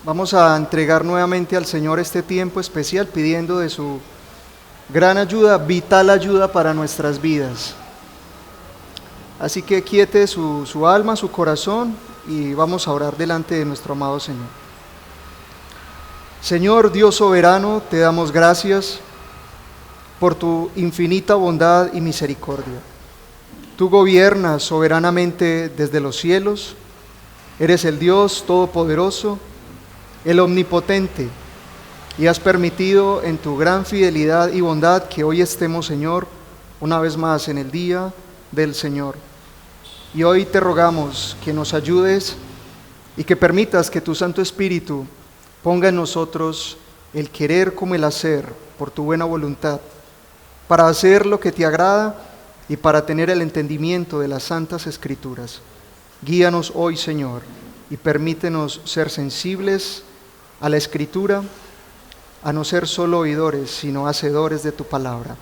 Vamos a entregar nuevamente al Señor este tiempo especial pidiendo de su gran ayuda, vital ayuda para nuestras vidas. Así que quiete su alma, su corazón y vamos a orar delante de nuestro amado Señor. Señor Dios soberano, te damos gracias por tu infinita bondad y misericordia. Tú gobiernas soberanamente desde los cielos, eres el Dios todopoderoso, el omnipotente, y has permitido en tu gran fidelidad y bondad que hoy estemos, Señor, una vez más en el día del Señor. Y hoy te rogamos que nos ayudes y que permitas que tu Santo Espíritu ponga en nosotros el querer como el hacer por tu buena voluntad, para hacer lo que te agrada y para tener el entendimiento de las santas Escrituras. Guíanos hoy, Señor, y permítenos ser sensibles a la Escritura, a no ser solo oidores, sino hacedores de tu palabra.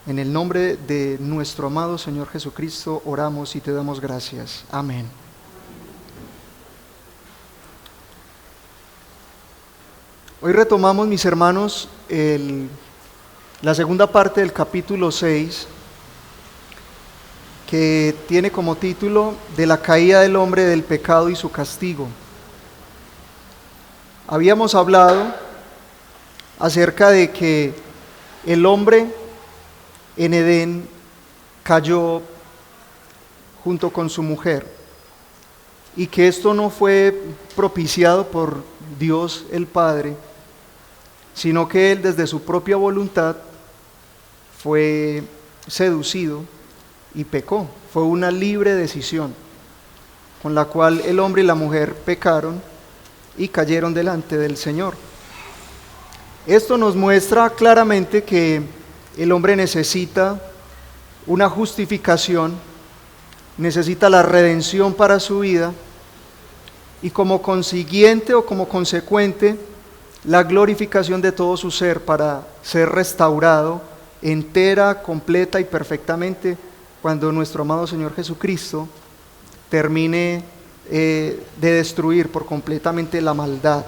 En el nombre de nuestro amado Señor Jesucristo oramos y te damos gracias. Amén. Hoy retomamos, mis hermanos, la segunda parte del capítulo 6, que tiene como título de la caída del hombre, del pecado y su castigo. Habíamos hablado acerca de que el hombre en Edén cayó junto con su mujer y que esto no fue propiciado por Dios el Padre, sino que él desde su propia voluntad fue seducido y pecó. Fue una libre decisión con la cual el hombre y la mujer pecaron y cayeron delante del Señor. Esto nos muestra claramente que el hombre necesita una justificación, necesita la redención para su vida y como consiguiente o como consecuente la glorificación de todo su ser para ser restaurado entera, completa y perfectamente cuando nuestro amado Señor Jesucristo termine de destruir por completamente la maldad.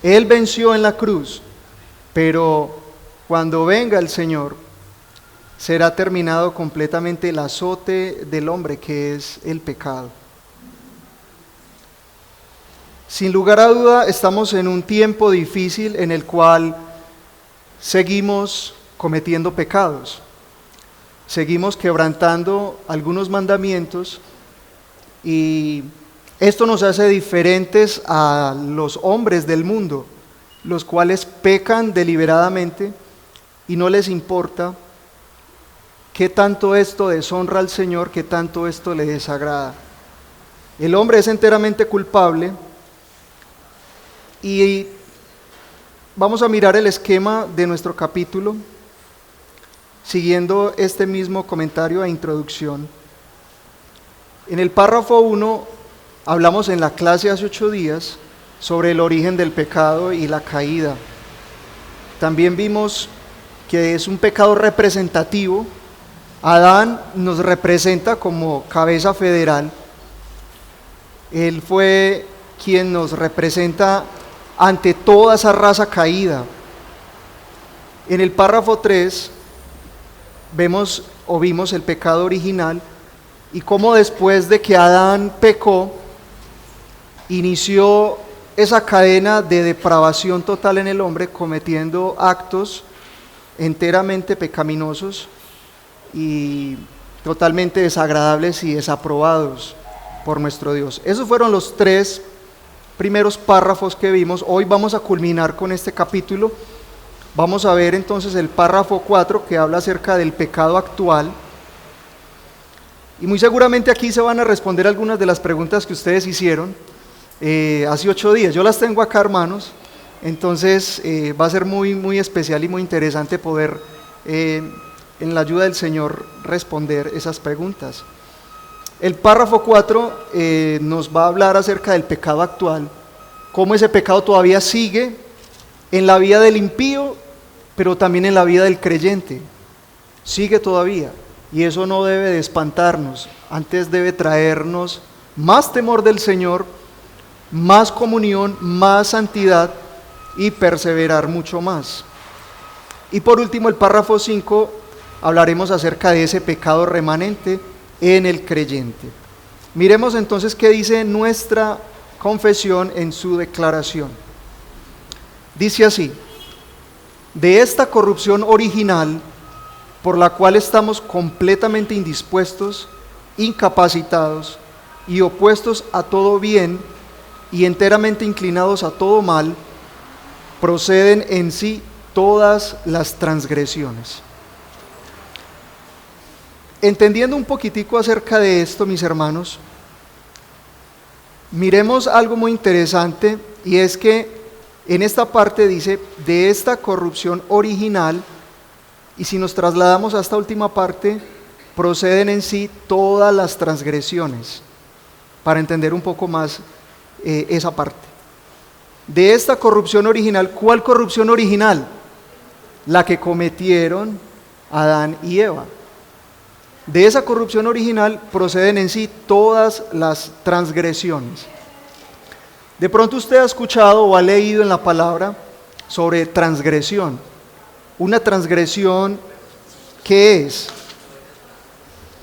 Él venció en la cruz, pero cuando venga el Señor será terminado completamente el azote del hombre, que es el pecado. Sin lugar a duda estamos en un tiempo difícil en el cual seguimos cometiendo pecados, seguimos quebrantando algunos mandamientos y esto nos hace diferentes a los hombres del mundo, los cuales pecan deliberadamente y no les importa qué tanto esto deshonra al Señor, qué tanto esto le desagrada. El hombre es enteramente culpable y vamos a mirar el esquema de nuestro capítulo siguiendo este mismo comentario e introducción. En el párrafo 1 hablamos en la clase hace 8 días sobre el origen del pecado y la caída. También vimos que es un pecado representativo. Adán nos representa como cabeza federal. Él fue quien nos representa ante toda esa raza caída. En el párrafo 3 vimos el pecado original y cómo después de que Adán pecó, inició esa cadena de depravación total en el hombre, cometiendo actos enteramente pecaminosos y totalmente desagradables y desaprobados por nuestro Dios. Esos fueron los 3 primeros párrafos que vimos. Hoy vamos a culminar con este capítulo. Vamos a ver entonces el párrafo 4 que habla acerca del pecado actual. Y muy seguramente aquí se van a responder algunas de las preguntas que ustedes hicieron hace 8 días. Yo las tengo acá, hermanos. Entonces va a ser muy, muy especial y muy interesante poder, en la ayuda del Señor, responder esas preguntas. El párrafo 4 nos va a hablar acerca del pecado actual, cómo ese pecado todavía sigue en la vida del impío, pero también en la vida del creyente. Sigue todavía, y eso no debe de espantarnos, antes debe traernos más temor del Señor, más comunión, más santidad y perseverar mucho más. Y por último, el párrafo 5, hablaremos acerca de ese pecado remanente en el creyente. Miremos entonces qué dice nuestra confesión en su declaración. Dice así: de esta corrupción original, por la cual estamos completamente indispuestos, incapacitados y opuestos a todo bien y enteramente inclinados a todo mal, proceden en sí todas las transgresiones. Entendiendo un poquitico acerca de esto, mis hermanos, miremos algo muy interesante, y es que en esta parte dice, de esta corrupción original, y si nos trasladamos a esta última parte, proceden en sí todas las transgresiones, para entender un poco más esa parte. De esta corrupción original, ¿cuál corrupción original? La que cometieron Adán y Eva. De esa corrupción original proceden en sí todas las transgresiones. De pronto usted ha escuchado o ha leído en la palabra sobre transgresión. Una transgresión, ¿qué es?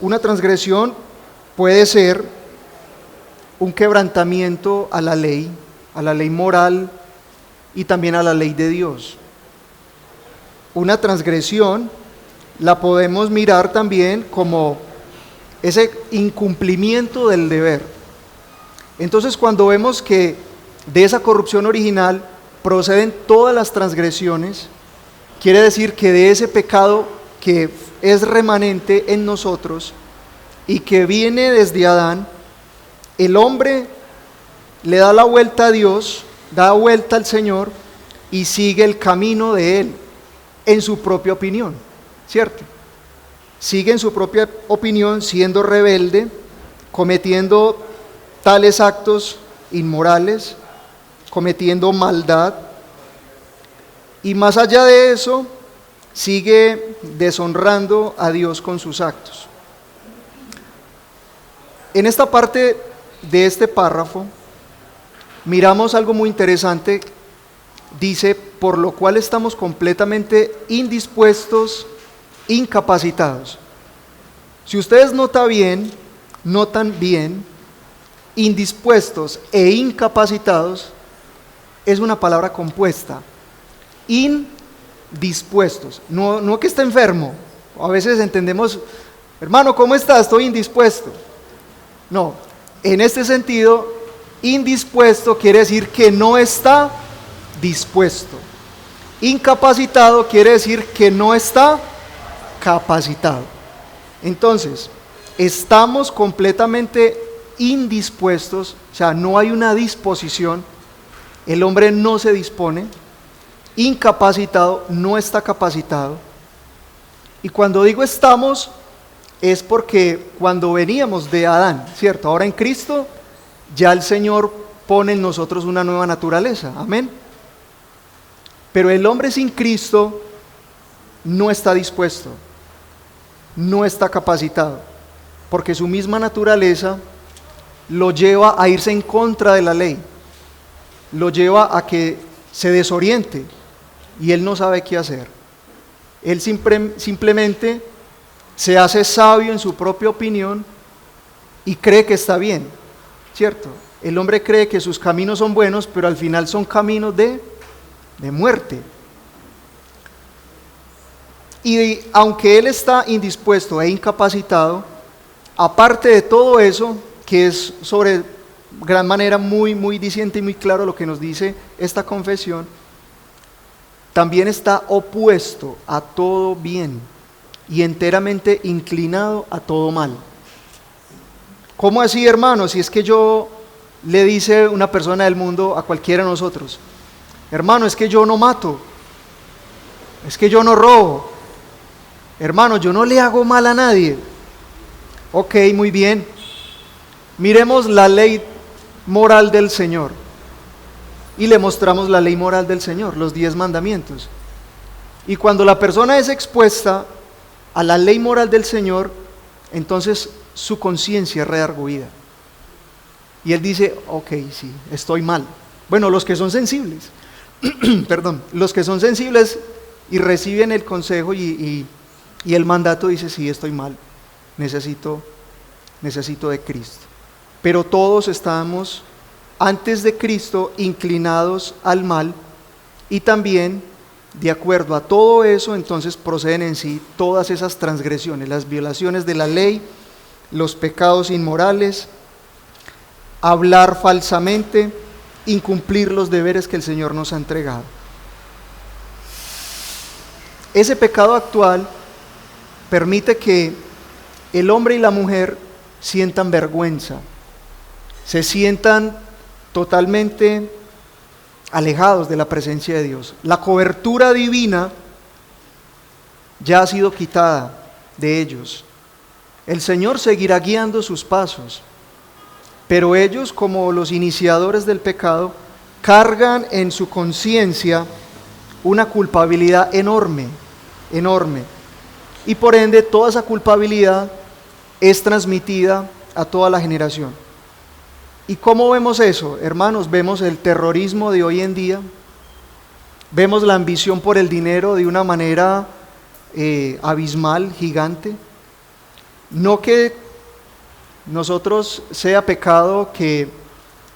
Una transgresión puede ser un quebrantamiento a la ley moral y también a la ley de Dios. Una transgresión la podemos mirar también como ese incumplimiento del deber. Entonces, cuando vemos que de esa corrupción original proceden todas las transgresiones, quiere decir que de ese pecado que es remanente en nosotros y que viene desde Adán, el hombre le da la vuelta a Dios, da vuelta al Señor y sigue el camino de Él en su propia opinión, ¿cierto? Sigue en su propia opinión siendo rebelde, cometiendo tales actos inmorales, cometiendo maldad, y más allá de eso, sigue deshonrando a Dios con sus actos. En esta parte de este párrafo, miramos algo muy interesante. Dice, por lo cual estamos completamente indispuestos, incapacitados. Si ustedes notan bien, indispuestos e incapacitados es una palabra compuesta. Indispuestos, no que esté enfermo. A veces entendemos, hermano, ¿cómo está? Estoy indispuesto. No, en este sentido, indispuesto quiere decir que no está dispuesto. Incapacitado quiere decir que no está capacitado. Entonces, estamos completamente indispuestos, o sea, no hay una disposición, el hombre no se dispone, incapacitado, no está capacitado. Y cuando digo estamos, es porque cuando veníamos de Adán, ¿cierto? Ahora en Cristo, ya el Señor pone en nosotros una nueva naturaleza, amén. Pero el hombre sin Cristo no está dispuesto, no está capacitado, porque su misma naturaleza lo lleva a irse en contra de la ley, lo lleva a que se desoriente y él no sabe qué hacer. Él simplemente se hace sabio en su propia opinión y cree que está bien, ¿cierto? El hombre cree que sus caminos son buenos, pero al final son caminos de muerte. Y aunque él está indispuesto e incapacitado, aparte de todo eso, que es sobre gran manera muy diciente y muy claro lo que nos dice esta confesión, también está opuesto a todo bien y enteramente inclinado a todo mal. ¿Cómo así, hermano? Si es que yo le dice una persona del mundo a cualquiera de nosotros, hermano, es que yo no mato, es que yo no robo, hermano, yo no le hago mal a nadie. Ok, muy bien. Miremos la ley moral del Señor y le mostramos la ley moral del Señor, los 10 mandamientos. Y cuando la persona es expuesta a la ley moral del Señor, entonces su conciencia es redargüida. Y él dice, ok, sí, estoy mal. Bueno, los que son sensibles, perdón, los que son sensibles y reciben el consejo y el mandato, dice, sí, estoy mal, necesito de Cristo. Pero todos estamos antes de Cristo inclinados al mal, y también de acuerdo a todo eso entonces proceden en sí todas esas transgresiones, las violaciones de la ley, los pecados inmorales, hablar falsamente, incumplir los deberes que el Señor nos ha entregado. Ese pecado actual permite que el hombre y la mujer sientan vergüenza, se sientan totalmente alejados de la presencia de Dios. La cobertura divina ya ha sido quitada de ellos. El Señor seguirá guiando sus pasos, pero ellos, como los iniciadores del pecado, cargan en su conciencia una culpabilidad enorme, enorme. Y por ende toda esa culpabilidad es transmitida a toda la generación. ¿Y cómo vemos eso? Hermanos, vemos el terrorismo de hoy en día, vemos la ambición por el dinero de una manera abismal, gigante. No que nosotros sea pecado que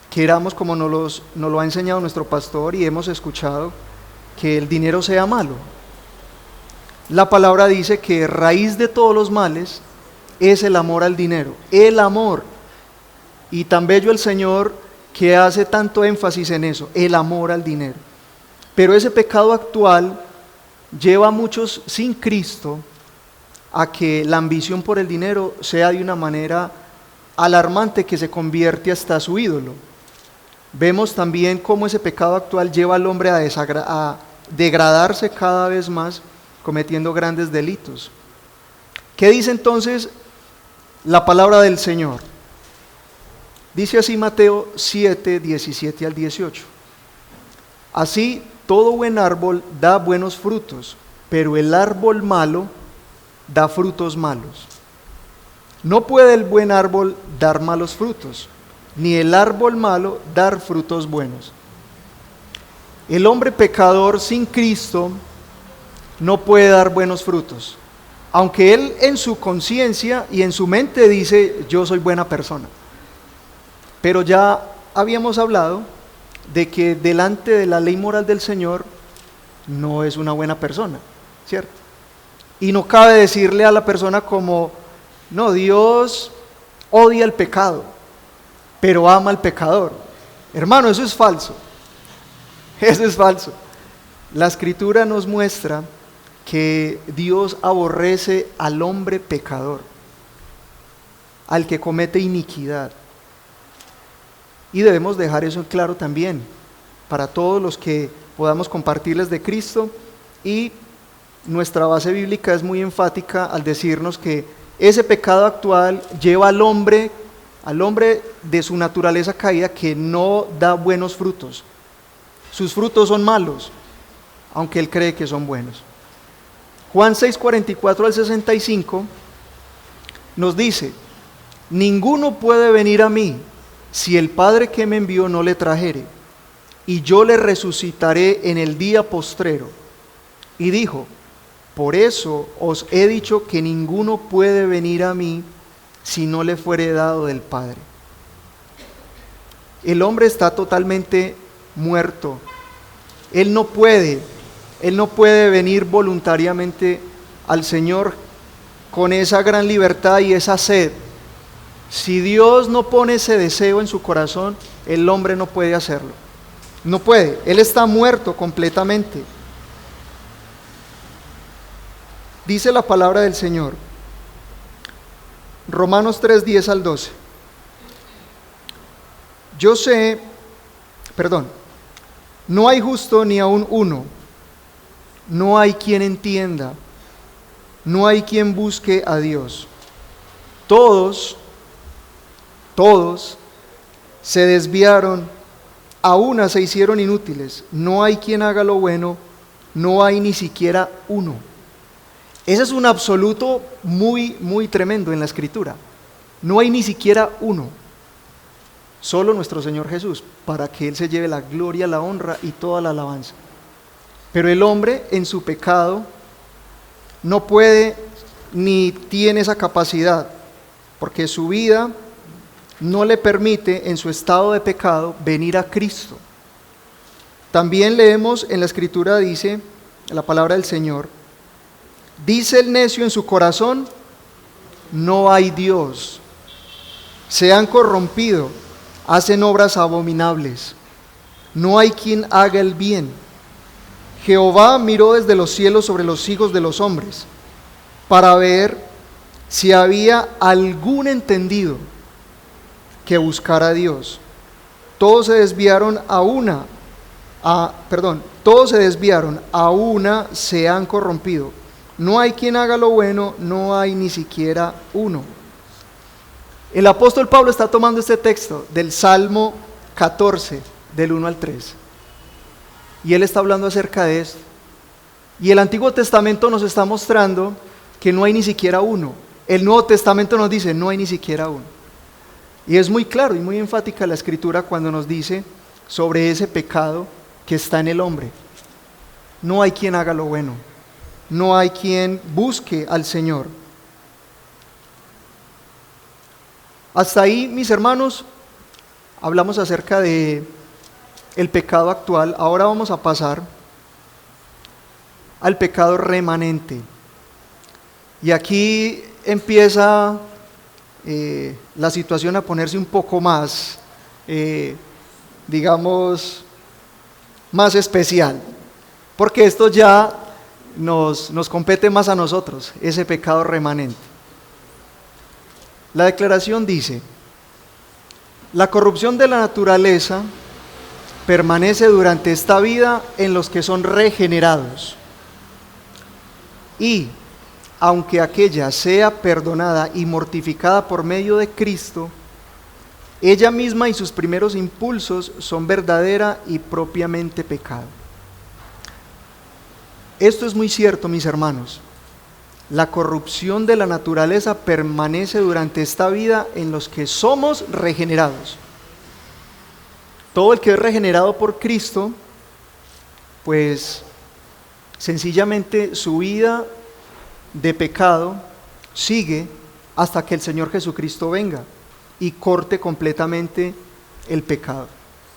queramos, como nos lo ha enseñado nuestro pastor y hemos escuchado, que el dinero sea malo. La palabra dice que raíz de todos los males es el amor al dinero, el amor. Y tan bello el Señor que hace tanto énfasis en eso, el amor al dinero. Pero ese pecado actual lleva a muchos sin Cristo a que la ambición por el dinero sea de una manera alarmante que se convierte hasta su ídolo. Vemos también cómo ese pecado actual lleva al hombre a degradarse cada vez más, cometiendo grandes delitos. ¿Qué dice entonces la palabra del Señor? Dice así Mateo 7, 17 al 18. Así todo buen árbol da buenos frutos, pero el árbol malo da frutos malos. No puede el buen árbol dar malos frutos, ni el árbol malo dar frutos buenos. El hombre pecador sin Cristo no puede dar buenos frutos, aunque él en su conciencia y en su mente dice, yo soy buena persona. Pero ya habíamos hablado de que delante de la ley moral del Señor no es una buena persona, ¿cierto? Y no cabe decirle a la persona como, no, Dios odia el pecado, pero ama al pecador. Hermano, eso es falso. Eso es falso. La Escritura nos muestra que Dios aborrece al hombre pecador, al que comete iniquidad. Y debemos dejar eso en claro también para todos los que podamos compartirles de Cristo. Y nuestra base bíblica es muy enfática al decirnos que ese pecado actual lleva al hombre de su naturaleza caída, que no da buenos frutos. Sus frutos son malos, aunque él cree que son buenos. Juan 6, 44 al 65 nos dice, ninguno puede venir a mí si el Padre que me envió no le trajere, y yo le resucitaré en el día postrero. Y dijo, por eso os he dicho que ninguno puede venir a mí si no le fuere dado del Padre. El hombre está totalmente muerto. Él no puede venir voluntariamente al Señor con esa gran libertad y esa sed. Si Dios no pone ese deseo en su corazón, el hombre no puede hacerlo. No puede, él está muerto completamente. Dice la palabra del Señor, Romanos 3, 10 al 12. No hay justo ni aun uno, no hay quien entienda, no hay quien busque a Dios. Todos se desviaron, a una se hicieron inútiles, no hay quien haga lo bueno, no hay ni siquiera uno. Ese es un absoluto muy, muy tremendo en la Escritura. No hay ni siquiera uno. Solo nuestro Señor Jesús, para que Él se lleve la gloria, la honra y toda la alabanza. Pero el hombre en su pecado no puede ni tiene esa capacidad, porque su vida no le permite en su estado de pecado venir a Cristo. También leemos en la Escritura, dice, en la palabra del Señor, dice el necio en su corazón, no hay Dios. Se han corrompido, hacen obras abominables. No hay quien haga el bien. Jehová miró desde los cielos sobre los hijos de los hombres, para ver si había algún entendido que buscara a Dios. Todos se desviaron a una se han corrompido. No hay quien haga lo bueno, no hay ni siquiera uno. El apóstol Pablo está tomando este texto del Salmo 14, del 1 al 3. Y él está hablando acerca de esto. Y el Antiguo Testamento nos está mostrando que no hay ni siquiera uno. El Nuevo Testamento nos dice, no hay ni siquiera uno. Y es muy claro y muy enfática la Escritura cuando nos dice sobre ese pecado que está en el hombre. No hay quien haga lo bueno. No hay quien busque al Señor. Hasta ahí, mis hermanos, hablamos acerca de el pecado actual. Ahora vamos a pasar al pecado remanente. Y aquí empieza la situación a ponerse un poco más, digamos, más especial. Porque esto ya nos compete más a nosotros, ese pecado remanente. La declaración dice, la corrupción de la naturaleza permanece durante esta vida en los que son regenerados. Y aunque aquella sea perdonada y mortificada por medio de Cristo, ella misma y sus primeros impulsos son verdadera y propiamente pecado. Esto es muy cierto, mis hermanos. La corrupción de la naturaleza permanece durante esta vida en los que somos regenerados. Todo el que es regenerado por Cristo, pues sencillamente su vida de pecado sigue hasta que el Señor Jesucristo venga y corte completamente el pecado.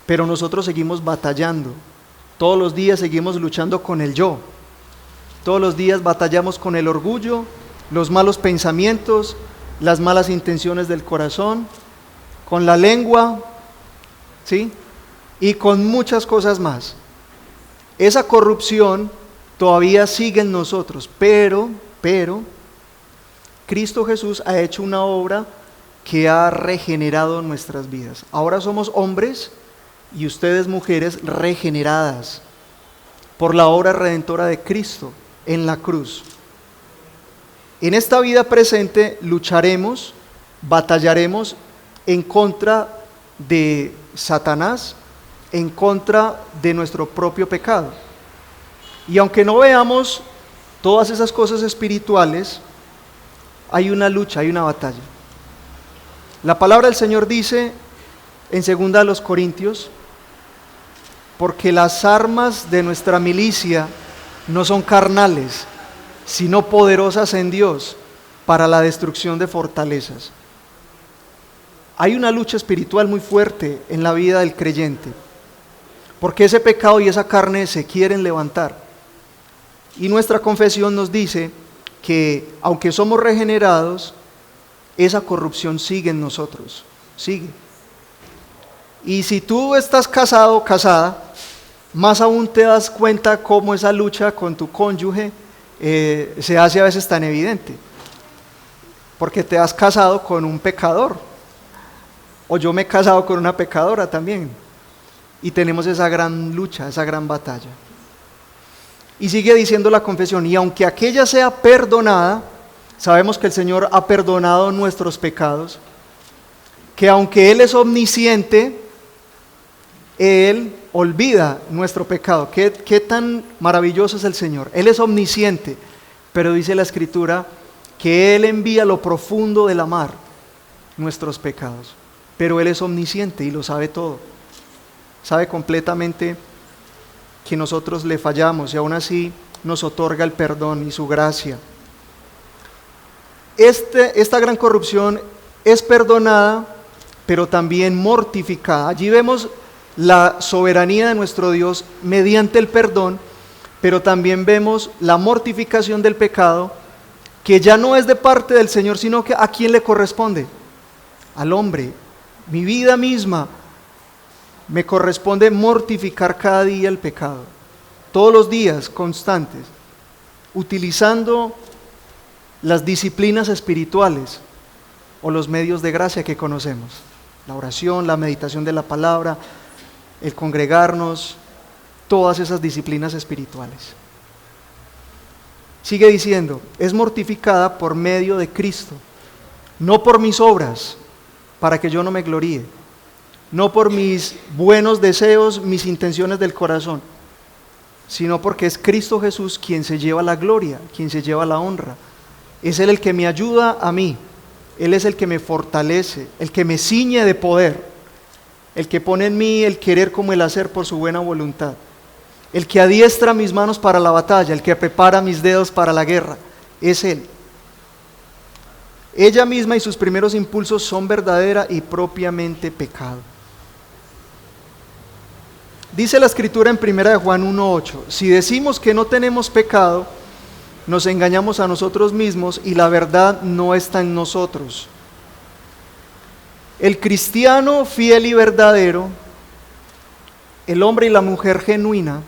Pero nosotros seguimos batallando. Todos los días seguimos luchando con el yo. Todos los días batallamos con el orgullo, los malos pensamientos, las malas intenciones del corazón, con la lengua, ¿sí? Y con muchas cosas más. Esa corrupción todavía sigue en nosotros, pero Cristo Jesús ha hecho una obra que ha regenerado nuestras vidas. Ahora somos hombres y ustedes mujeres regeneradas por la obra redentora de Cristo en la cruz. En esta vida presente lucharemos, batallaremos en contra de Satanás, en contra de nuestro propio pecado. Y aunque no veamos todas esas cosas espirituales, hay una lucha, hay una batalla. La palabra del Señor dice en 2 Corintios, porque las armas de nuestra milicia no son carnales, sino poderosas en Dios para la destrucción de fortalezas. Hay una lucha espiritual muy fuerte en la vida del creyente, porque ese pecado y esa carne se quieren levantar. Y nuestra confesión nos dice que aunque somos regenerados, esa corrupción sigue en nosotros, sigue. Y si tú estás casado o casada, más aún te das cuenta cómo esa lucha con tu cónyuge se hace a veces tan evidente, porque te has casado con un pecador, o yo me he casado con una pecadora también, y tenemos esa gran lucha, esa gran batalla. Y sigue diciendo la confesión, y aunque aquella sea perdonada, sabemos que el Señor ha perdonado nuestros pecados, que aunque Él es omnisciente, Él olvida nuestro pecado. ¿Qué tan maravilloso es el Señor? Él es omnisciente, pero dice la Escritura que Él envía lo profundo de la mar nuestros pecados. pero Él es omnisciente y lo sabe todo. Sabe completamente que nosotros le fallamos y aún así nos otorga el perdón y su gracia. Esta gran corrupción es perdonada, pero también mortificada. Allí vemos la soberanía de nuestro Dios mediante el perdón, pero también vemos la mortificación del pecado, que ya no es de parte del Señor, sino que ¿a quién le corresponde? Al hombre. Mi vida misma me corresponde mortificar cada día el pecado, todos los días, constantes, utilizando las disciplinas espirituales o los medios de gracia que conocemos, la oración, la meditación de la palabra, el congregarnos, todas esas disciplinas espirituales. Sigue diciendo, es mortificada por medio de Cristo, no por mis obras, para que yo no me gloríe, no por mis buenos deseos, mis intenciones del corazón, sino porque es Cristo Jesús quien se lleva la gloria, quien se lleva la honra. Es Él el que me ayuda a mí, Él es el que me fortalece, el que me ciñe de poder, el que pone en mí el querer como el hacer por su buena voluntad, el que adiestra mis manos para la batalla, el que prepara mis dedos para la guerra, es Él. Ella misma y sus primeros impulsos son verdadera y propiamente pecado. Dice la Escritura en 1 Juan 1:8, si decimos que no tenemos pecado, nos engañamos a nosotros mismos y la verdad no está en nosotros. El cristiano fiel y verdadero, el hombre y la mujer genuina,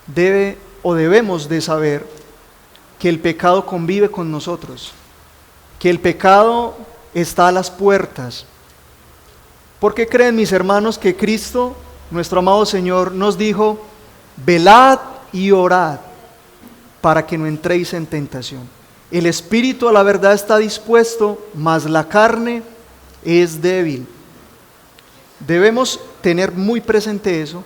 debemos de saber que el pecado convive con nosotros, que el pecado está a las puertas. ¿Por qué creen mis hermanos que Cristo, nuestro amado Señor, nos dijo, velad y orad para que no entréis en tentación? El espíritu a la verdad está dispuesto, mas la carne es débil. Debemos tener muy presente eso,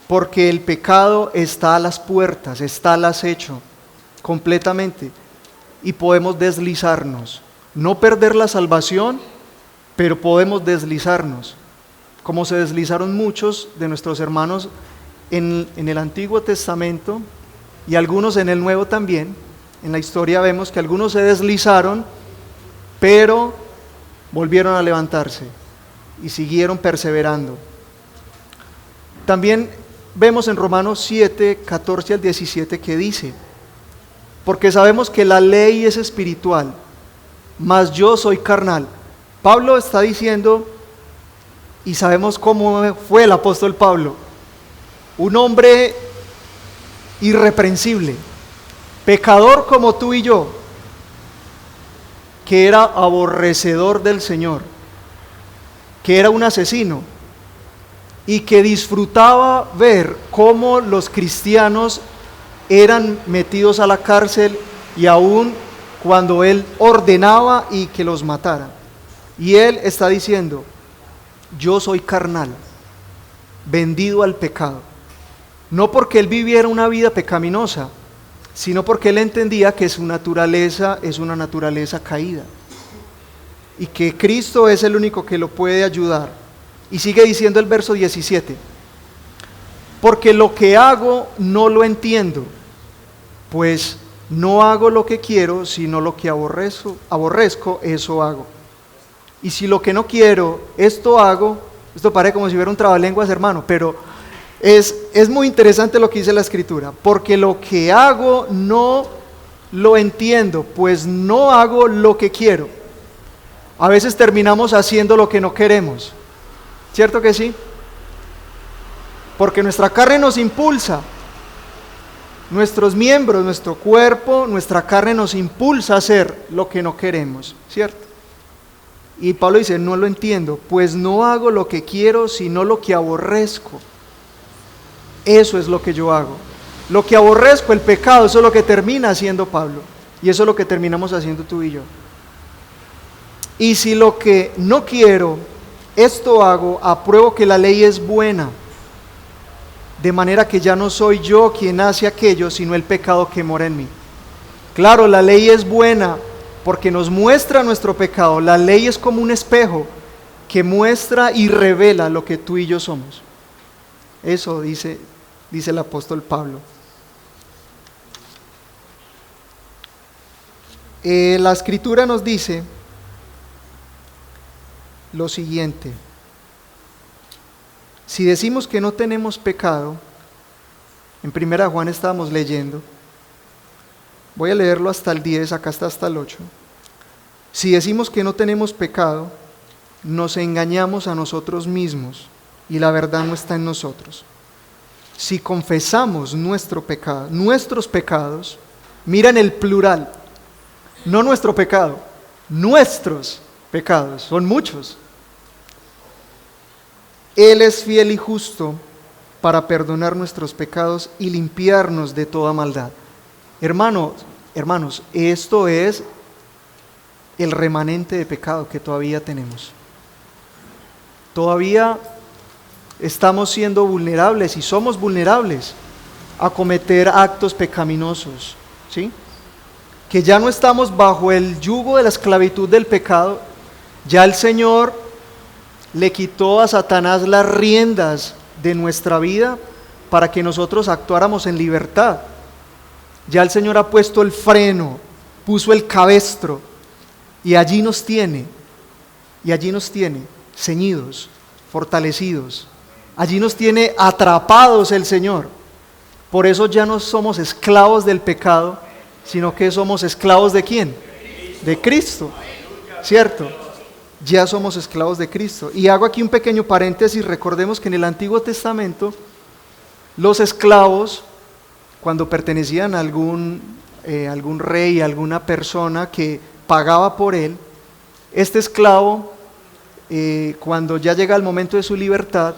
porque el pecado está a las puertas, está al acecho completamente, y podemos deslizarnos, no perder la salvación, pero podemos deslizarnos, como se deslizaron muchos de nuestros hermanos en el Antiguo Testamento, y algunos en el Nuevo también. En la historia vemos que algunos se deslizaron, pero volvieron a levantarse y siguieron perseverando. También vemos en Romanos 7, 14 al 17 que dice, porque sabemos que la ley es espiritual, mas yo soy carnal. Pablo está diciendo, y sabemos cómo fue el apóstol Pablo, un hombre irreprensible, pecador como tú y yo, que era aborrecedor del Señor, que era un asesino y que disfrutaba ver cómo los cristianos eran metidos a la cárcel y aún cuando él ordenaba y que los mataran. Y él está diciendo, yo soy carnal, vendido al pecado. No porque él viviera una vida pecaminosa, sino porque él entendía que su naturaleza es una naturaleza caída y que Cristo es el único que lo puede ayudar. Y sigue diciendo el verso 17, porque lo que hago no lo entiendo, pues no hago lo que quiero, sino lo que aborrezco, eso hago. Y si lo que no quiero, esto hago, esto parece como si hubiera un trabalenguas, hermano, pero es muy interesante lo que dice la Escritura, porque lo que hago no lo entiendo, pues no hago lo que quiero. A veces terminamos haciendo lo que no queremos, ¿cierto que sí? Porque nuestra carne nos impulsa, nuestros miembros, nuestro cuerpo, nuestra carne nos impulsa a hacer lo que no queremos, ¿cierto? Y Pablo dice, no lo entiendo, pues no hago lo que quiero, sino lo que aborrezco. Eso es lo que yo hago. Lo que aborrezco, el pecado, eso es lo que termina haciendo Pablo. Y eso es lo que terminamos haciendo tú y yo. Y si lo que no quiero, esto hago, apruebo que la ley es buena. De manera que ya no soy yo quien hace aquello, sino el pecado que mora en mí. Claro, la ley es buena porque nos muestra nuestro pecado. La ley es como un espejo que muestra y revela lo que tú y yo somos. Eso dice el apóstol Pablo. La Escritura nos dice lo siguiente: si decimos que no tenemos pecado, en 1 Juan estábamos leyendo, voy a leerlo hasta el 10, acá está hasta el 8. Si decimos que no tenemos pecado, nos engañamos a nosotros mismos y la verdad no está en nosotros. Si confesamos nuestros pecados, mira en el plural, no nuestro pecado, nuestros pecados, son muchos. Él es fiel y justo para perdonar nuestros pecados y limpiarnos de toda maldad. Hermanos, esto es el remanente de pecado que todavía tenemos. Todavía estamos siendo vulnerables y somos vulnerables a cometer actos pecaminosos, ¿sí? Que ya no estamos bajo el yugo de la esclavitud del pecado. Ya el Señor le quitó a Satanás las riendas de nuestra vida para que nosotros actuáramos en libertad. Ya el Señor ha puesto el freno, puso el cabestro y allí nos tiene ceñidos, fortalecidos. Allí nos tiene atrapados el Señor. Por eso ya no somos esclavos del pecado, sino que somos esclavos ¿de quién? De Cristo, ¿cierto? Ya somos esclavos de Cristo. Y hago aquí un pequeño paréntesis. Recordemos que en el Antiguo Testamento los esclavos, cuando pertenecían a algún rey, a alguna persona que pagaba por él, este esclavo, cuando ya llega el momento de su libertad,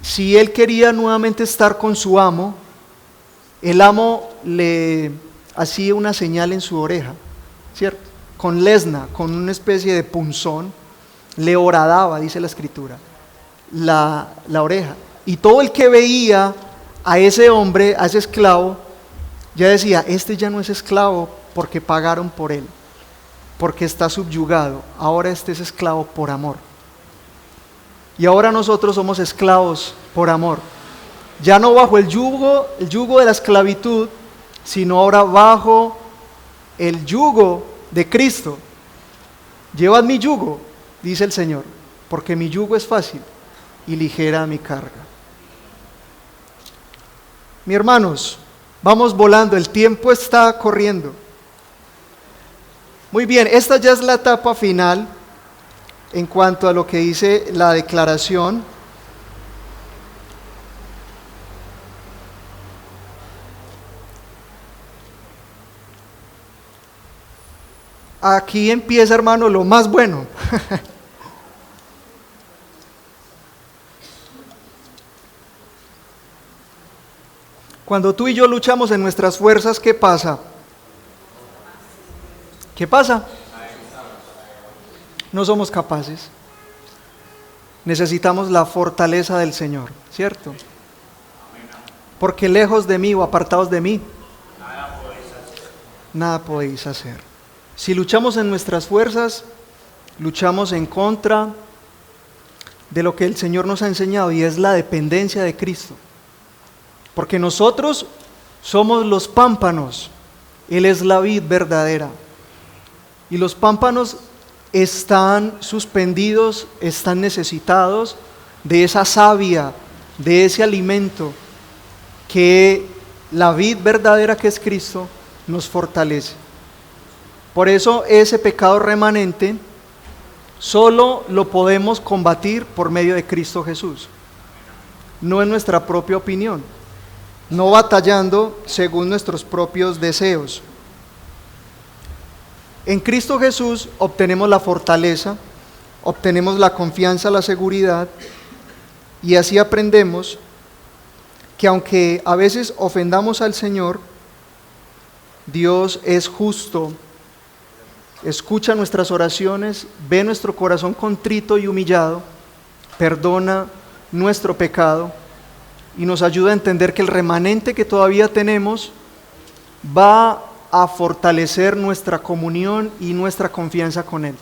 si él quería nuevamente estar con su amo, el amo le hacía una señal en su oreja, ¿cierto? Con lesna, con una especie de punzón, le horadaba, dice la Escritura, la oreja. Y todo el que veía a ese hombre, a ese esclavo, ya decía, este ya no es esclavo porque pagaron por él, porque está subyugado, ahora este es esclavo por amor. Y ahora nosotros somos esclavos por amor, ya no bajo el yugo de la esclavitud, sino ahora bajo el yugo de Cristo. Llevad mi yugo, dice el Señor, porque mi yugo es fácil y ligera mi carga. Mis hermanos, vamos volando, el tiempo está corriendo. Muy bien, esta ya es la etapa final en cuanto a lo que dice la declaración. Aquí empieza, hermano, lo más bueno. Cuando tú y yo luchamos en nuestras fuerzas, ¿qué pasa? ¿Qué pasa? No somos capaces. Necesitamos la fortaleza del Señor, ¿cierto? Porque lejos de mí o apartados de mí, nada podéis hacer. Si luchamos en nuestras fuerzas, luchamos en contra de lo que el Señor nos ha enseñado, y es la dependencia de Cristo. Porque nosotros somos los pámpanos, Él es la vid verdadera. Y los pámpanos están suspendidos, están necesitados de esa savia, de ese alimento que la vid verdadera, que es Cristo, nos fortalece. Por eso ese pecado remanente solo lo podemos combatir por medio de Cristo Jesús, no en nuestra propia opinión, no batallando según nuestros propios deseos. En Cristo Jesús obtenemos la fortaleza, obtenemos la confianza, la seguridad, y así aprendemos que aunque a veces ofendamos al Señor, Dios es justo, escucha nuestras oraciones, ve nuestro corazón contrito y humillado, perdona nuestro pecado y nos ayuda a entender que el remanente que todavía tenemos va a fortalecer nuestra comunión y nuestra confianza con Él.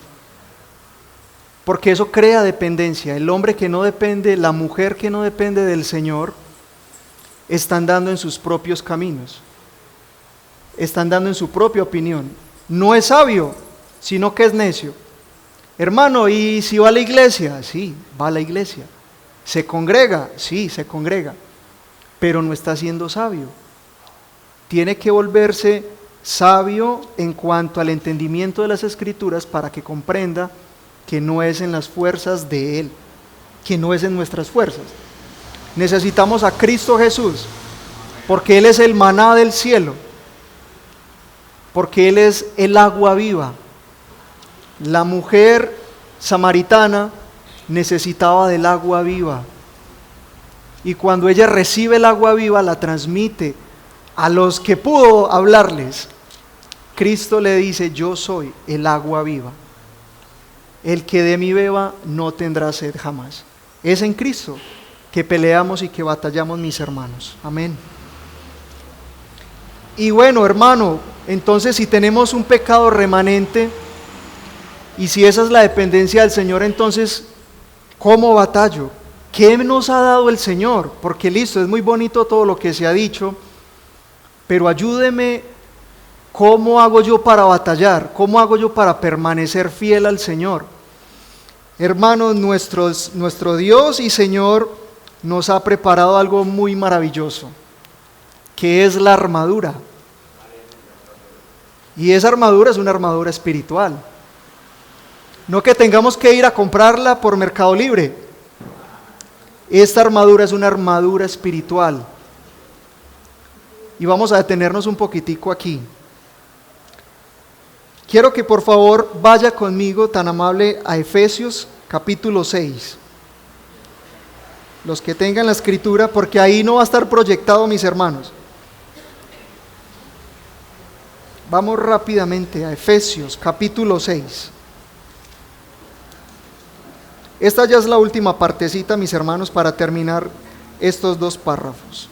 porque eso crea dependencia. El hombre que no depende, la mujer que no depende del Señor, está andando en sus propios caminos, está andando en su propia opinión. No es sabio, sino que es necio. Hermano, ¿y si va a la iglesia? Sí, va a la iglesia. ¿Se congrega? Sí, se congrega, pero no está siendo sabio. Tiene que volverse sabio en cuanto al entendimiento de las Escrituras para que comprenda que no es en las fuerzas de Él, que no es en nuestras fuerzas. Necesitamos a Cristo Jesús, porque Él es el maná del cielo, porque Él es el agua viva. La mujer samaritana necesitaba del agua viva, y cuando ella recibe el agua viva la transmite a los que pudo hablarles. Cristo le dice: yo soy el agua viva, el que de mí beba no tendrá sed jamás. Es en Cristo que peleamos y que batallamos, mis hermanos. Amén. Y bueno, hermano, entonces si tenemos un pecado remanente y si esa es la dependencia del Señor, entonces ¿cómo batallo? ¿Qué nos ha dado el Señor? Porque listo, es muy bonito todo lo que se ha dicho, pero ayúdeme, ¿cómo hago yo para batallar? ¿Cómo hago yo para permanecer fiel al Señor? Hermanos, nuestro Dios y Señor nos ha preparado algo muy maravilloso, que es la armadura. Y esa armadura es una armadura espiritual. No que tengamos que ir a comprarla por Mercado Libre. Esta armadura es una armadura espiritual. Y vamos a detenernos un poquitico aquí. Quiero que por favor vaya conmigo, tan amable, a Efesios capítulo 6. Los que tengan la escritura, porque ahí no va a estar proyectado, mis hermanos. Vamos rápidamente a Efesios capítulo 6. Esta ya es la última partecita, mis hermanos, para terminar estos dos párrafos.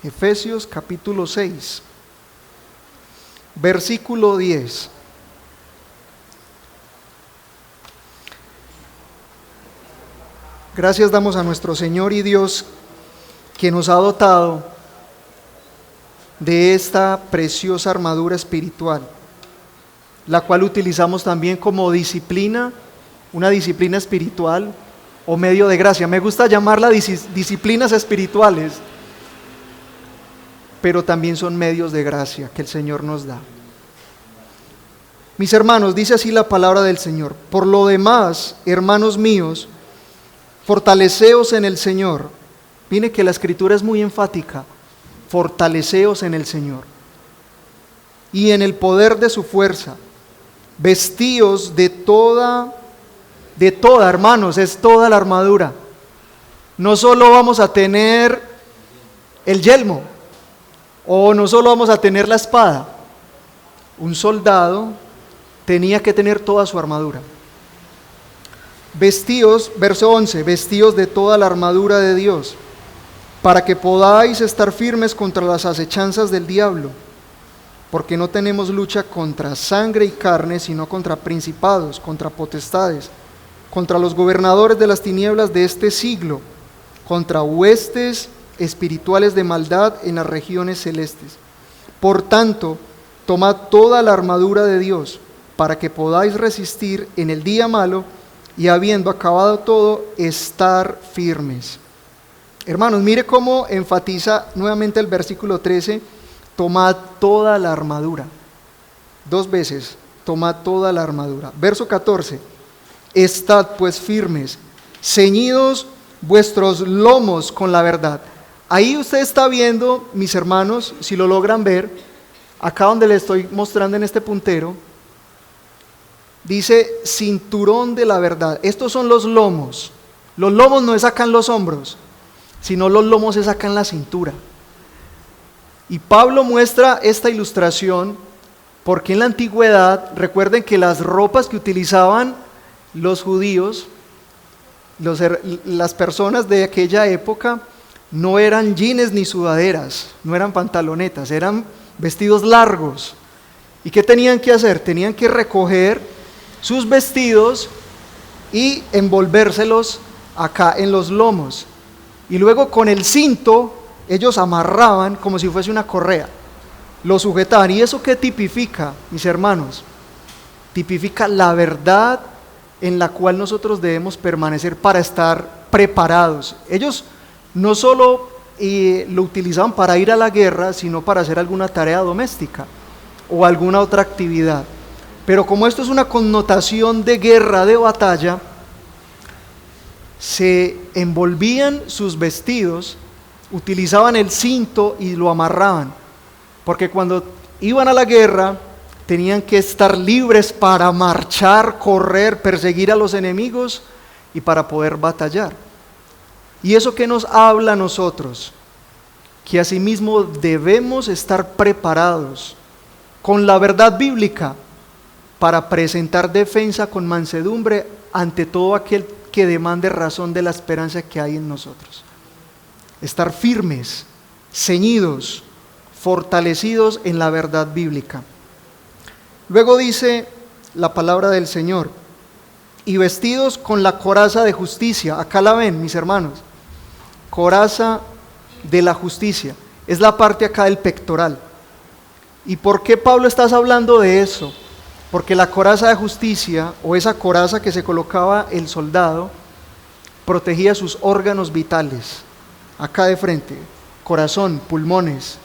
Efesios capítulo 6, versículo 10. Gracias damos a nuestro Señor y Dios que nos ha dotado de esta preciosa armadura espiritual, la cual utilizamos también como disciplina, una disciplina espiritual o medio de gracia. Me gusta llamarla disciplinas espirituales, pero también son medios de gracia que el Señor nos da. Mis hermanos, dice así la palabra del Señor: por lo demás, hermanos míos, fortaleceos en el Señor. Mire que la escritura es muy enfática: fortaleceos en el Señor y en el poder de su fuerza. Vestíos de toda, hermanos, es toda la armadura. No solo vamos a tener el yelmo, o no solo vamos a tener la espada. Un soldado tenía que tener toda su armadura. Vestíos, verso 11, vestíos de toda la armadura de Dios, para que podáis estar firmes contra las acechanzas del diablo, porque no tenemos lucha contra sangre y carne, sino contra principados, contra potestades, contra los gobernadores de las tinieblas de este siglo, contra huestes espirituales de maldad en las regiones celestes. Por tanto, tomad toda la armadura de Dios, para que podáis resistir en el día malo, y habiendo acabado todo, estar firmes. Hermanos, mire cómo enfatiza nuevamente el versículo 13: tomad toda la armadura. 2 veces, tomad toda la armadura. Verso 14: estad pues firmes, ceñidos vuestros lomos con la verdad. Ahí usted está viendo, mis hermanos, si lo logran ver, acá donde le estoy mostrando en este puntero, dice cinturón de la verdad. Estos son los lomos. Los lomos no es acá en los hombros, sino los lomos es acá en la cintura. Y Pablo muestra esta ilustración porque en la antigüedad, recuerden que las ropas que utilizaban los judíos, las personas de aquella época, no eran jeans ni sudaderas, no eran pantalonetas, eran vestidos largos. ¿Y qué tenían que hacer? Tenían que recoger sus vestidos y envolvérselos acá en los lomos. Y luego con el cinto ellos amarraban como si fuese una correa. Lo sujetaban. ¿Y eso qué tipifica, mis hermanos? Tipifica la verdad en la cual nosotros debemos permanecer para estar preparados. Ellos no solo lo utilizaban para ir a la guerra, sino para hacer alguna tarea doméstica o alguna otra actividad. Pero como esto es una connotación de guerra, de batalla, se envolvían sus vestidos, utilizaban el cinto y lo amarraban, porque cuando iban a la guerra tenían que estar libres para marchar, correr, perseguir a los enemigos y para poder batallar. ¿Y eso qué nos habla a nosotros? Que asimismo debemos estar preparados con la verdad bíblica para presentar defensa con mansedumbre ante todo aquel que demande razón de la esperanza que hay en nosotros. Estar firmes, ceñidos, fortalecidos en la verdad bíblica. Luego dice la palabra del Señor, y vestidos con la coraza de justicia. Acá la ven, mis hermanos, coraza de la justicia, es la parte acá del pectoral. ¿Y por qué Pablo estás hablando de eso? Porque la coraza de justicia, o esa coraza que se colocaba el soldado, protegía sus órganos vitales, acá de frente, corazón, pulmones,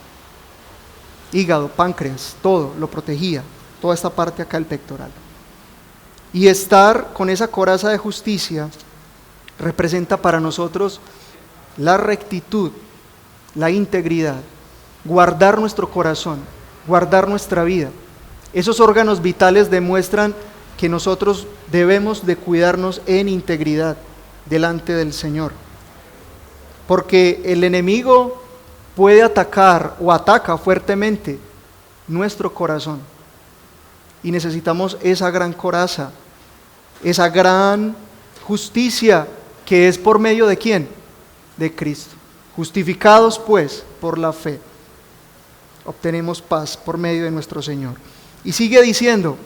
hígado, páncreas, todo lo protegía, toda esta parte acá del pectoral. Y estar con esa coraza de justicia representa para nosotros la rectitud, la integridad, guardar nuestro corazón, guardar nuestra vida. Esos órganos vitales demuestran que nosotros debemos de cuidarnos en integridad delante del Señor. Porque el enemigo puede atacar o ataca fuertemente nuestro corazón. Y necesitamos esa gran coraza, esa gran justicia que es por medio de ¿quién? De Cristo. Justificados pues por la fe, obtenemos paz por medio de nuestro Señor. Y sigue diciendo,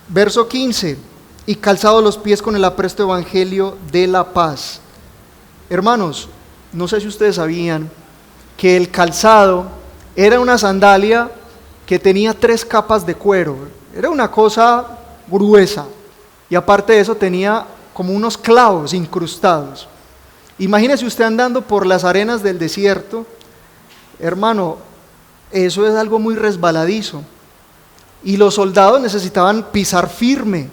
verso 15, y calzados los pies con el apresto evangelio de la paz. Hermanos, no sé si ustedes sabían que el calzado era una sandalia que tenía 3 capas de cuero, era una cosa gruesa, y aparte de eso tenía como unos clavos incrustados. Imagínese usted andando por las arenas del desierto, hermano, eso es algo muy resbaladizo, y los soldados necesitaban pisar firme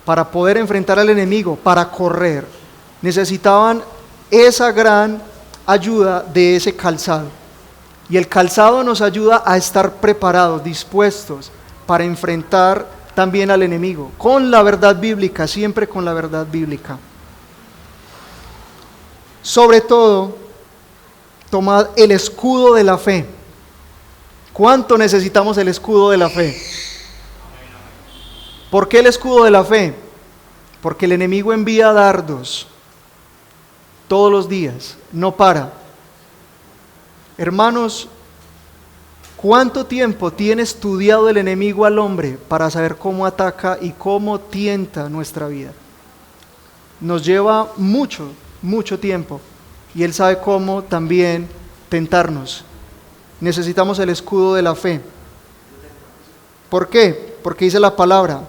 para poder enfrentar al enemigo, para correr, necesitaban esa gran ayuda de ese calzado, y el calzado nos ayuda a estar preparados, dispuestos para enfrentar también al enemigo, con la verdad bíblica, siempre con la verdad bíblica. Sobre todo, tomad el escudo de la fe. ¿Cuánto necesitamos el escudo de la fe? ¿Por qué el escudo de la fe? Porque el enemigo envía dardos todos los días, no para. Hermanos, ¿cuánto tiempo tiene estudiado el enemigo al hombre para saber cómo ataca y cómo tienta nuestra vida? Nos lleva mucho tiempo, y él sabe cómo también tentarnos. Necesitamos el escudo de la fe. ¿Por qué? Porque dice la palabra,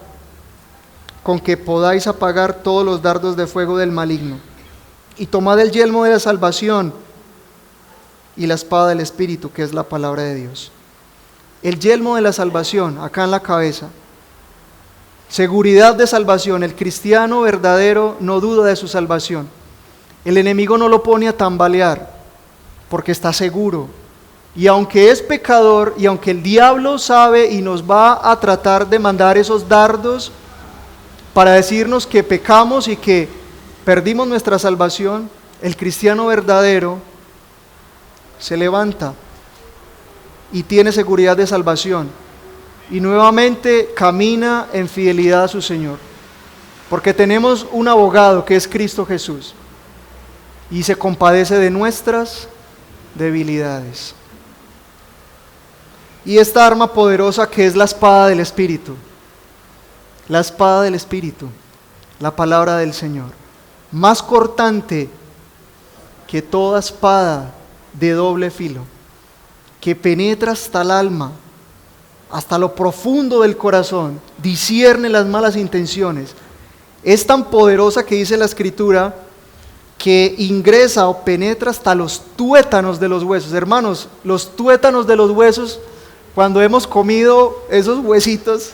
con que podáis apagar todos los dardos de fuego del maligno, y tomad el yelmo de la salvación y la espada del Espíritu, que es la palabra de Dios. El yelmo de la salvación, acá en la cabeza, seguridad de salvación. El cristiano verdadero no duda de su salvación. El enemigo no lo pone a tambalear, porque está seguro. Y aunque es pecador, y aunque el diablo sabe y nos va a tratar de mandar esos dardos para decirnos que pecamos y que perdimos nuestra salvación, el cristiano verdadero se levanta y tiene seguridad de salvación, y nuevamente camina en fidelidad a su Señor, porque tenemos un abogado que es Cristo Jesús, y se compadece de nuestras debilidades. y esta arma poderosa que es la espada del Espíritu. La espada del Espíritu, la palabra del Señor, más cortante que toda espada de doble filo, que penetra hasta el alma, hasta lo profundo del corazón, discierne las malas intenciones. Es tan poderosa que dice la Escritura que ingresa o penetra hasta los tuétanos de los huesos. Hermanos, los tuétanos de los huesos, cuando hemos comido esos huesitos,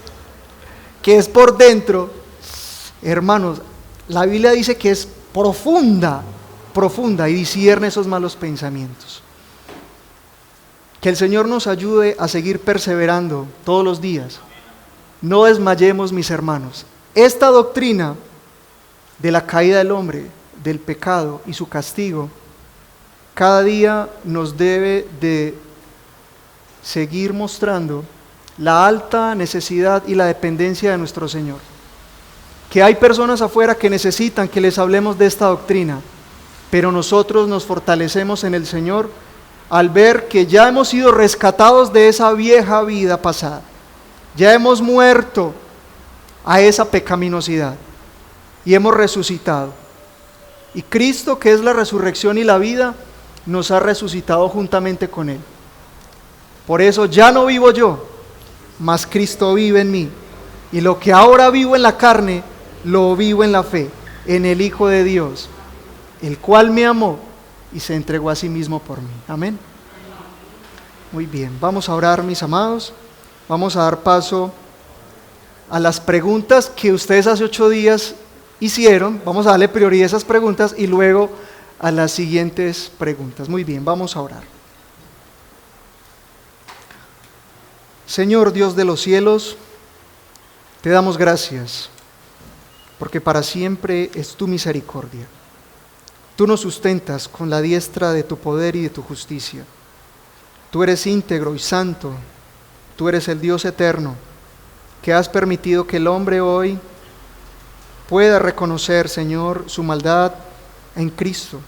que es por dentro, hermanos, la Biblia dice que es profunda, profunda, y discierne esos malos pensamientos. Que el Señor nos ayude a seguir perseverando todos los días. No desmayemos, mis hermanos. Esta doctrina de la caída del hombre, del pecado y su castigo, cada día nos debe de seguir mostrando la alta necesidad y la dependencia de nuestro Señor. Que hay personas afuera que necesitan que les hablemos de esta doctrina, pero nosotros nos fortalecemos en el Señor al ver que ya hemos sido rescatados de esa vieja vida pasada. Ya hemos muerto a esa pecaminosidad y hemos resucitado. Y Cristo, que es la resurrección y la vida, nos ha resucitado juntamente con Él. Por eso ya no vivo yo, mas Cristo vive en mí. Y lo que ahora vivo en la carne, lo vivo en la fe, en el Hijo de Dios, el cual me amó y se entregó a sí mismo por mí. Amén. Muy bien, vamos a orar, mis amados. Vamos a dar paso a las preguntas que ustedes hace 8 días hicieron. Vamos a darle prioridad a esas preguntas y luego a las siguientes preguntas. Muy bien, vamos a orar. Señor Dios de los cielos, te damos gracias, porque para siempre es tu misericordia. Tú nos sustentas con la diestra de tu poder y de tu justicia. Tú eres íntegro y santo. Tú eres el Dios eterno, que has permitido que el hombre hoy pueda reconocer, Señor, su maldad en Cristo.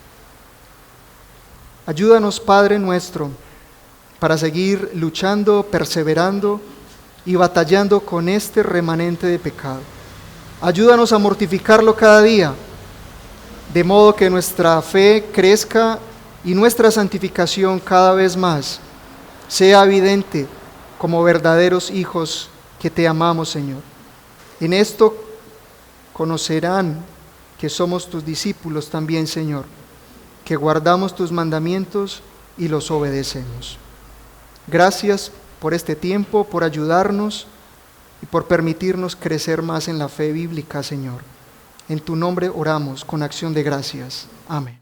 Ayúdanos, Padre nuestro, para seguir luchando, perseverando y batallando con este remanente de pecado. Ayúdanos a mortificarlo cada día, de modo que nuestra fe crezca y nuestra santificación cada vez más sea evidente como verdaderos hijos que te amamos, Señor. En esto conocerán que somos tus discípulos también, Señor, que guardamos tus mandamientos y los obedecemos. Gracias por este tiempo, por ayudarnos y por permitirnos crecer más en la fe bíblica, Señor. En tu nombre oramos con acción de gracias. Amén.